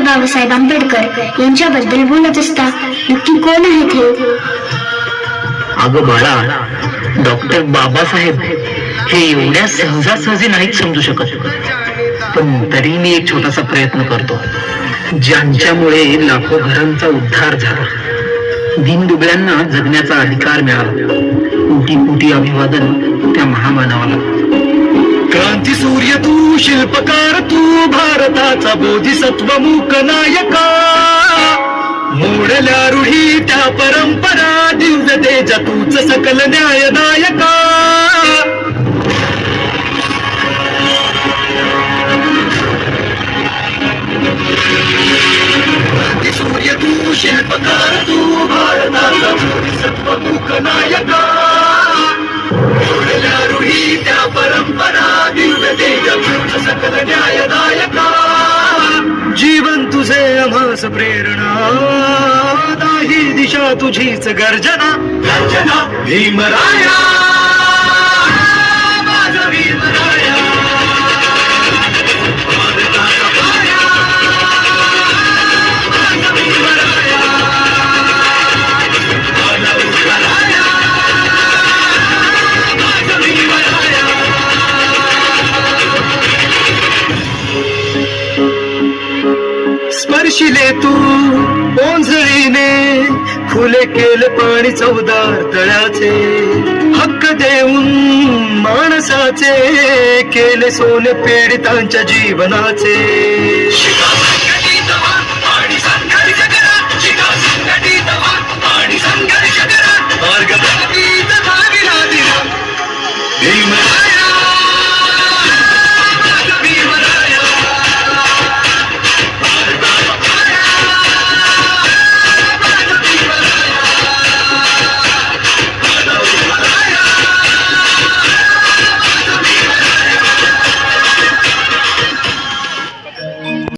बाबासाहेब आंबेडकर यांच्याबद्दल बोलत असता. नक्की कोण आहेत हे? अगं बाळा, डॉक्टर बाबासाहेब हे एवढ्या सहजासहजी नाहीत समजू शकत, पण तरी मी एक छोटासा प्रयत्न करतो. ज्यांच्यामुळे लाखो घरांचा उद्धार झाला, दीनदुबळ्यांना जगण्याचा अधिकार मिळाला, कोटी कोटी अभिवादन त्या महामानवाला. क्रांती सूर्य तू, शिल्पकार तू, भारताचा बोधिसत्व मूक नायका. मोडल्या रूढी त्या परंपरा, दिव्य तेजा तूच सकल न्यायदायका. क्रांती सूर्य तू, शिल्पकार तू, भारताचा बोधिसत्व मूक नायका. मोडल्या रूढी त्या परंपरा, दिव्य तेजा तूच सकल न्यायदायका. जीवन तुझे आम्हास प्रेरणा, दाही दिशा तुझीच गर्जना. गर्जना भीमराया, माझा भीमराया. भारताचा पाया, माझा भीमराया. माझा उजळाया, माझा भीमराया. स्पर्शिले तू ओंजळीने, खुले केले पाणी चौदार तळ्याचे. हक्क देऊन माणसाचे, केले सोने पीडितांच्या जीवनाचे. शिका संघटित व्हा आणि संघर्ष करा. शिका संघटित व्हा आणि संघर्ष करा. मार्ग प्रगतीत भागीला दिला भीमराया.